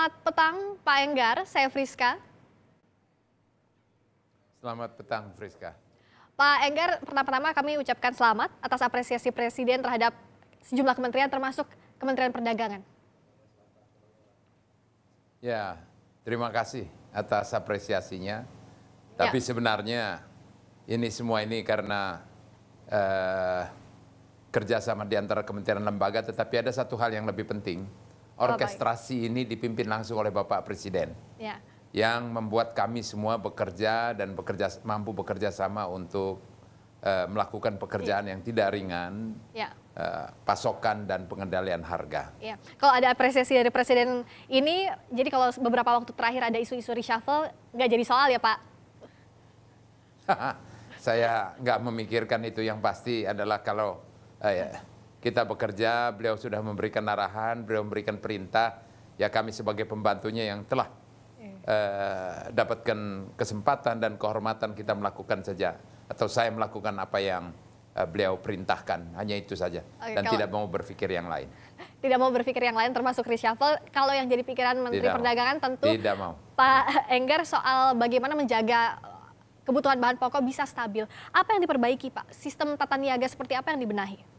Selamat petang Pak Enggar, saya Friska. Selamat petang Friska. Pak Enggar, pertama-tama kami ucapkan selamat atas apresiasi Presiden terhadap sejumlah kementerian termasuk Kementerian Perdagangan. Ya, terima kasih atas apresiasinya. Tapi sebenarnya ini semua ini karena kerjasama di antara kementerian lembaga, tetapi ada satu hal yang lebih penting. Orkestrasi ini dipimpin langsung oleh Bapak Presiden. Ya. Yang membuat kami semua bekerja dan mampu bekerja sama untuk melakukan pekerjaan yang tidak ringan, pasokan dan pengendalian harga. Ya. Kalau ada apresiasi dari Presiden ini, jadi kalau beberapa waktu terakhir ada isu-isu reshuffle, nggak jadi soal ya Pak? Saya nggak memikirkan itu, yang pasti adalah kalau kita bekerja, beliau sudah memberikan arahan, beliau memberikan perintah, ya kami sebagai pembantunya yang telah dapatkan kesempatan dan kehormatan kita melakukan saja, atau saya melakukan apa yang beliau perintahkan, hanya itu saja. Dan tidak mau berpikir yang lain. Tidak mau berpikir yang lain termasuk reshuffle. Kalau yang jadi pikiran Menteri Perdagangan tentu tidak mau. Pak Enggar soal bagaimana menjaga kebutuhan bahan pokok bisa stabil. Apa yang diperbaiki Pak? Sistem tata niaga seperti apa yang dibenahi?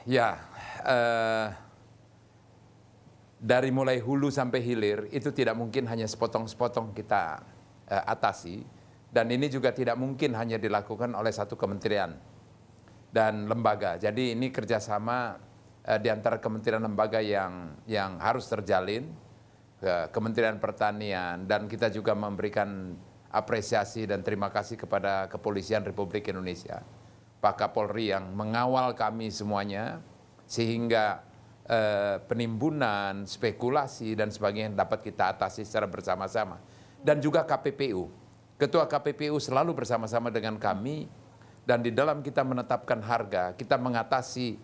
Ya, dari mulai hulu sampai hilir itu tidak mungkin hanya sepotong-sepotong kita atasi, dan ini juga tidak mungkin hanya dilakukan oleh satu kementerian dan lembaga. Jadi ini kerjasama di antara kementerian lembaga yang harus terjalin, Kementerian Pertanian, dan kita juga memberikan apresiasi dan terima kasih kepada Kepolisian Republik Indonesia, Pak Kapolri yang mengawal kami semuanya, sehingga penimbunan, spekulasi dan sebagainya dapat kita atasi secara bersama-sama. Dan juga KPPU, Ketua KPPU selalu bersama-sama dengan kami, dan di dalam kita menetapkan harga, kita mengatasi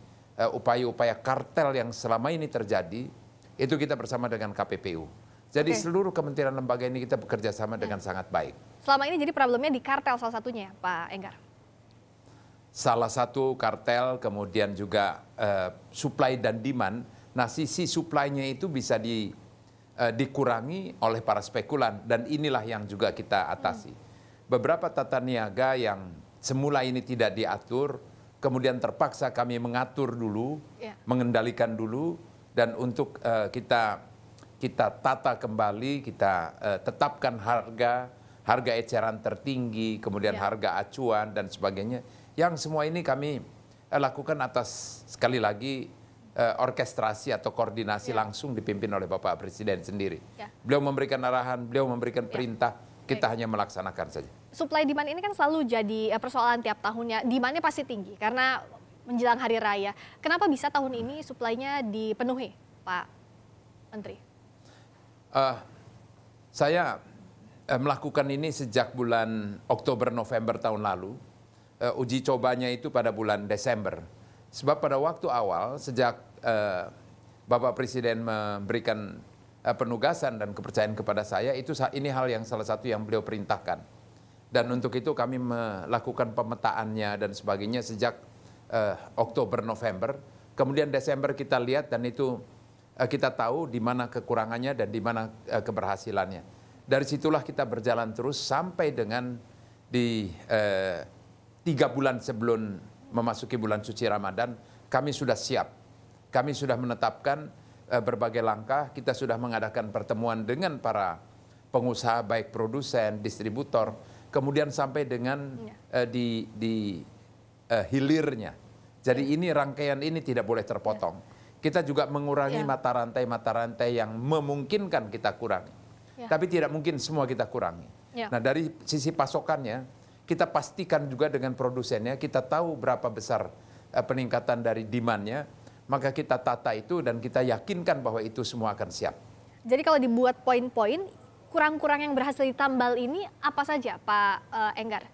upaya-upaya kartel yang selama ini terjadi, itu kita bersama dengan KPPU. Jadi seluruh kementerian lembaga ini kita bekerja sama dengan sangat baik. Selama ini jadi problemnya di kartel salah satunya ya Pak Enggar? Salah satu kartel, kemudian juga supply dan demand. Nah, sisi supply-nya itu bisa dikurangi oleh para spekulan, dan inilah yang juga kita atasi. Beberapa tata niaga yang semula ini tidak diatur, kemudian terpaksa kami mengatur dulu, mengendalikan dulu, dan untuk kita tata kembali, kita tetapkan harga eceran tertinggi, kemudian harga acuan dan sebagainya. Yang semua ini kami lakukan atas, sekali lagi, orkestrasi atau koordinasi langsung dipimpin oleh Bapak Presiden sendiri. Beliau memberikan arahan, beliau memberikan perintah, kita hanya melaksanakan saja. Supply demand ini kan selalu jadi persoalan tiap tahunnya. Demand-nya pasti tinggi karena menjelang hari raya. Kenapa bisa tahun ini supply-nya dipenuhi, Pak Menteri? Saya melakukan ini sejak bulan Oktober-November tahun lalu. Uji cobanya itu pada bulan Desember. Sebab pada waktu awal, sejak Bapak Presiden memberikan penugasan dan kepercayaan kepada saya, ini hal yang salah satu yang beliau perintahkan. Dan untuk itu kami melakukan pemetaannya dan sebagainya sejak Oktober-November. Kemudian Desember kita lihat, dan itu kita tahu di mana kekurangannya dan di mana keberhasilannya. Dari situlah kita berjalan terus sampai dengan di 3 bulan sebelum memasuki bulan suci Ramadan, kami sudah siap. Kami sudah menetapkan berbagai langkah, kita sudah mengadakan pertemuan dengan para pengusaha, baik produsen, distributor, kemudian sampai dengan di hilirnya. Jadi ini rangkaian ini tidak boleh terpotong. Kita juga mengurangi mata rantai yang memungkinkan kita kurangi. Tapi tidak mungkin semua kita kurangi. Nah, dari sisi pasokannya, kita pastikan juga dengan produsennya, kita tahu berapa besar peningkatan dari demand-nya, maka kita tata itu dan kita yakinkan bahwa itu semua akan siap. Jadi kalau dibuat poin-poin, kurang-kurang yang berhasil ditambal ini apa saja Pak Enggar?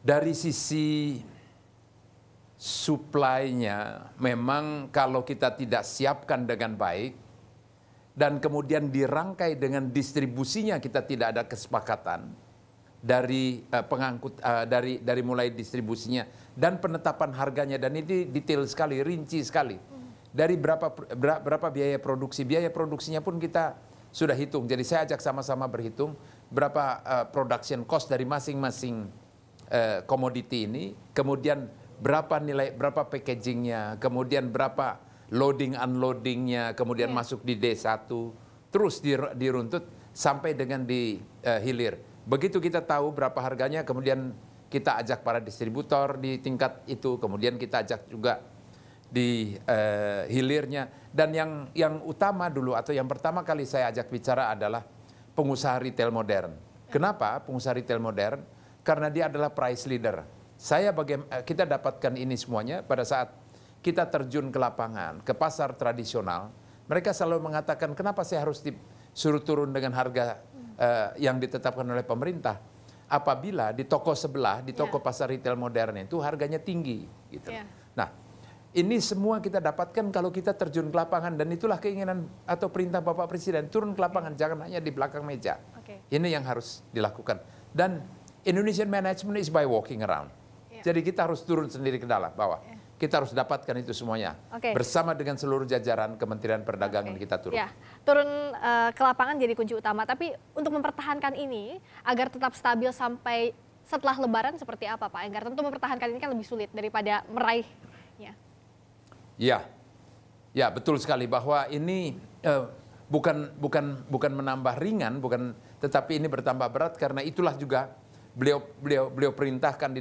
Dari sisi supply-nya, memang kalau kita tidak siapkan dengan baik, dan kemudian dirangkai dengan distribusinya kita tidak ada kesepakatan, dari pengangkut, dari mulai distribusinya dan penetapan harganya, dan ini detail sekali, rinci sekali. Dari berapa biaya produksinya pun kita sudah hitung. Jadi saya ajak sama-sama berhitung berapa production cost dari masing-masing komoditi ini, kemudian berapa packagingnya, kemudian berapa loading unloadingnya, kemudian masuk di D1, terus diruntut sampai dengan di hilir. Begitu kita tahu berapa harganya, kemudian kita ajak para distributor di tingkat itu, kemudian kita ajak juga di hilirnya. Dan yang utama dulu atau yang pertama kali saya ajak bicara adalah pengusaha retail modern. Kenapa pengusaha retail modern? Karena dia adalah price leader. Kita dapatkan ini semuanya pada saat kita terjun ke lapangan, ke pasar tradisional. Mereka selalu mengatakan, kenapa saya harus disuruh turun dengan harga yang ditetapkan oleh pemerintah? Apabila di toko sebelah, di toko pasar retail modern itu harganya tinggi. Gitu. Nah, ini semua kita dapatkan kalau kita terjun ke lapangan, dan itulah keinginan atau perintah Bapak Presiden, turun ke lapangan, jangan hanya di belakang meja. Ini yang harus dilakukan. Dan Indonesian management is by walking around. Jadi kita harus turun sendiri ke bawah. Kita harus dapatkan itu semuanya. Bersama dengan seluruh jajaran Kementerian Perdagangan kita turun. Turun ke lapangan jadi kunci utama. Tapi untuk mempertahankan ini agar tetap stabil sampai setelah Lebaran seperti apa Pak Enggar? Tentu mempertahankan ini kan lebih sulit daripada meraihnya. Ya betul sekali bahwa ini bukan menambah ringan, tetapi ini bertambah berat, karena itulah juga beliau perintahkan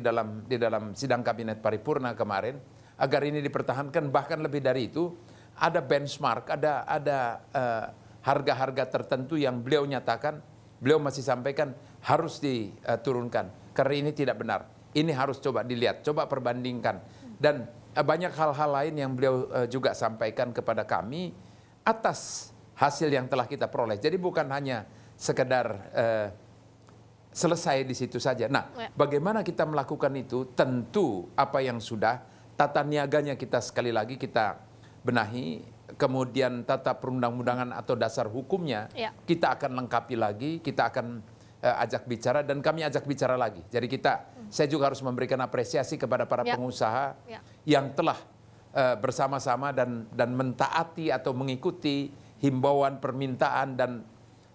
di dalam sidang kabinet paripurna kemarin agar ini dipertahankan. Bahkan lebih dari itu, ada benchmark, ada harga-harga tertentu yang beliau nyatakan, beliau masih sampaikan harus diturunkan karena ini tidak benar. Ini harus coba dilihat, coba perbandingkan. Dan banyak hal-hal lain yang beliau juga sampaikan kepada kami atas hasil yang telah kita peroleh. Jadi bukan hanya sekedar selesai di situ saja. Nah, bagaimana kita melakukan itu? Tentu apa yang sudah tata niaganya kita sekali lagi kita benahi, kemudian tata perundang-undangan atau dasar hukumnya kita akan lengkapi lagi, kita akan ajak bicara, dan kami ajak bicara lagi. Jadi saya juga harus memberikan apresiasi kepada para pengusaha yang telah bersama-sama dan mentaati atau mengikuti himbauan, permintaan, dan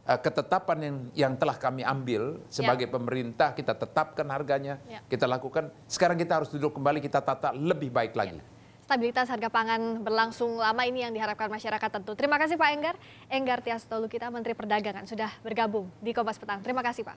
ketetapan yang telah kami ambil sebagai pemerintah. Kita tetapkan harganya, kita lakukan. Sekarang kita harus duduk kembali, kita tata lebih baik lagi. Stabilitas harga pangan berlangsung lama ini yang diharapkan masyarakat tentu. Terima kasih Pak Enggar. Enggar Tias Tolukita, Menteri Perdagangan, sudah bergabung di Kompas Petang. Terima kasih Pak.